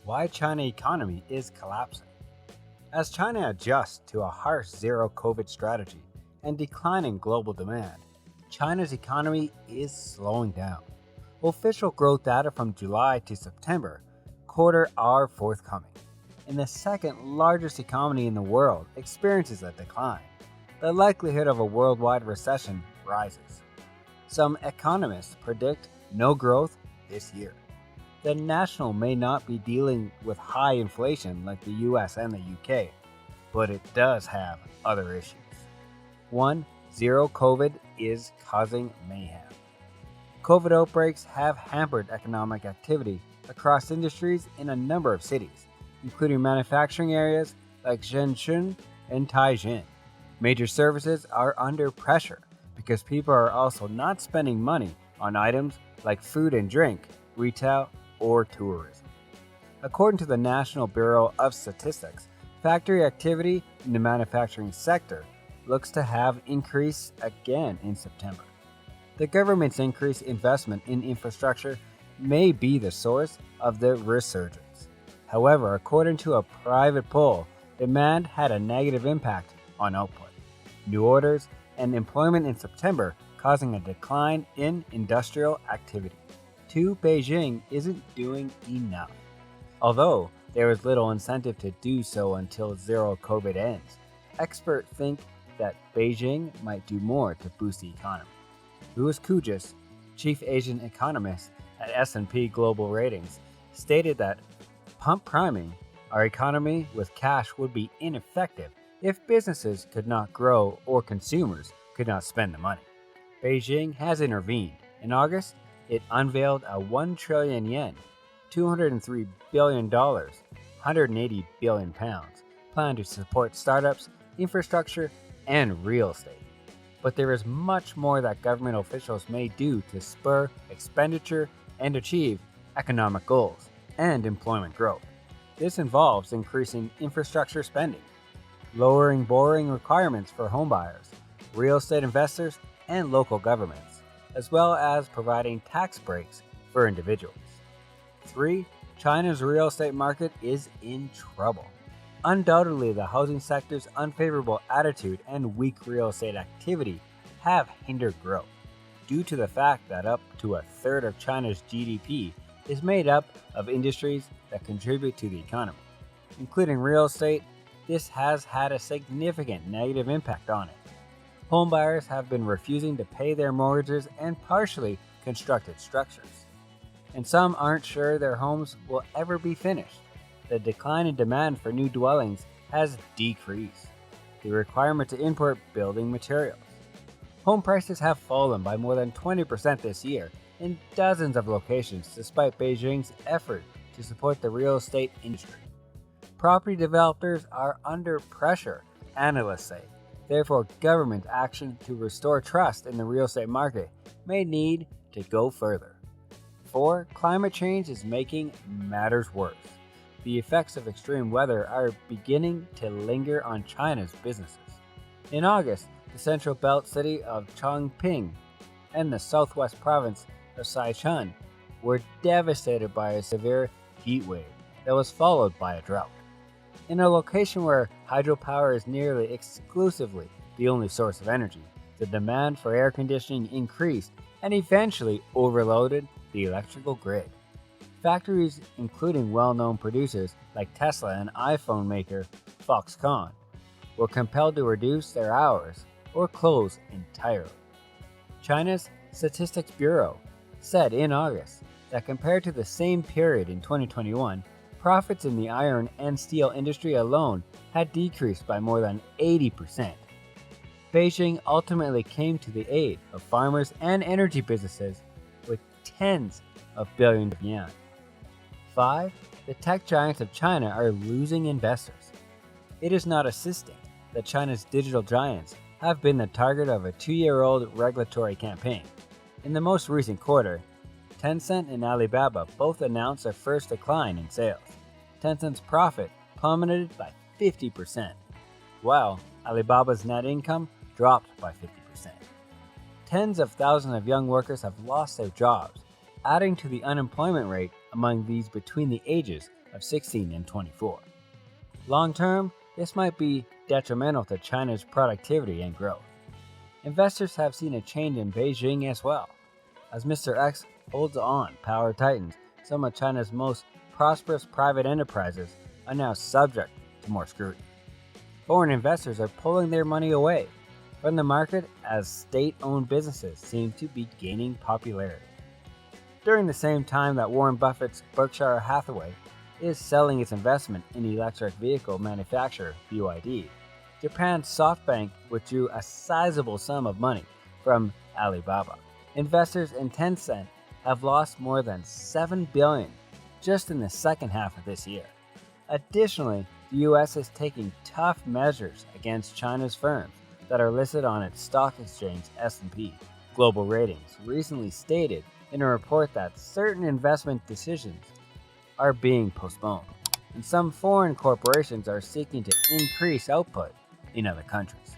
Why China economy is collapsing. As China adjusts to a harsh zero COVID strategy and declining global demand, China's economy is slowing down. Official growth data from July to September quarter are forthcoming, and the second largest economy in the world experiences a decline. The likelihood of a worldwide recession rises. Some economists predict no growth this year. The national may not be dealing with high inflation like the US and the UK, but it does have other issues. 1. Zero COVID is causing mayhem. COVID outbreaks have hampered economic activity across industries in a number of cities, including manufacturing areas like Shenzhen and Taizhen. Major services are under pressure because people are also not spending money on items like food and drink, retail, or tourism. According to the National Bureau of Statistics, factory activity in the manufacturing sector looks to have increased again in September. The government's increased investment in infrastructure may be the source of the resurgence. However, according to a private poll, demand had a negative impact on output, new orders, and employment in September, causing a decline in industrial activity. 2. Beijing isn't doing enough. Although there is little incentive to do so until zero COVID ends, experts think that Beijing might do more to boost the economy. Louis Kugis, chief Asian economist at S&P Global Ratings, stated that pump priming our economy with cash would be ineffective if businesses could not grow or consumers could not spend the money. Beijing has intervened. In August, it unveiled a 1 trillion yen, $203 billion, 180 billion pounds, plan to support startups, infrastructure, and real estate. But there is much more that government officials may do to spur expenditure and achieve economic goals and employment growth. This involves increasing infrastructure spending, lowering borrowing requirements for homebuyers, real estate investors, and local governments, as well as providing tax breaks for individuals. 3. China's real estate market is in trouble. Undoubtedly, the housing sector's unfavorable attitude and weak real estate activity have hindered growth, due to the fact that up to a third of China's GDP is made up of industries that contribute to the economy. Including real estate, this has had a significant negative impact on it. Homebuyers have been refusing to pay their mortgages and partially constructed structures, and some aren't sure their homes will ever be finished. The decline in demand for new dwellings has decreased the requirement to import building materials. Home prices have fallen by more than 20% this year in dozens of locations despite Beijing's effort to support the real estate industry. Property developers are under pressure, analysts say. Therefore, government action to restore trust in the real estate market may need to go further. 4. Climate change is making matters worse. The effects of extreme weather are beginning to linger on China's businesses. In August, the central belt city of Chongqing and the southwest province of Sichuan were devastated by a severe heat wave that was followed by a drought. In a location where hydropower is nearly exclusively the only source of energy, the demand for air conditioning increased and eventually overloaded the electrical grid. Factories, including well-known producers like Tesla and iPhone maker Foxconn, were compelled to reduce their hours or close entirely. China's Statistics Bureau said in August that compared to the same period in 2021, profits in the iron and steel industry alone had decreased by more than 80%. Beijing ultimately came to the aid of farmers and energy businesses with tens of billions of yuan. 5. The tech giants of China are losing investors. It is not assisting that China's digital giants have been the target of a 2-year-old regulatory campaign. In the most recent quarter, Tencent and Alibaba both announced their first decline in sales. Tencent's profit plummeted by 50%, while Alibaba's net income dropped by 50%. Tens of thousands of young workers have lost their jobs, adding to the unemployment rate among these between the ages of 16 and 24. Long term, this might be detrimental to China's productivity and growth. Investors have seen a change in Beijing as well. As Mr. X holds on, power tightens. Some of China's most prosperous private enterprises are now subject to more scrutiny. Foreign investors are pulling their money away from the market as state-owned businesses seem to be gaining popularity. During the same time that Warren Buffett's Berkshire Hathaway is selling its investment in electric vehicle manufacturer BYD, Japan's SoftBank withdrew a sizable sum of money from Alibaba. Investors in Tencent have lost more than $7 billion just in the second half of this year. Additionally, the U.S. is taking tough measures against China's firms that are listed on its stock exchange S&P. Global Ratings recently stated in a report that certain investment decisions are being postponed, and some foreign corporations are seeking to increase output in other countries.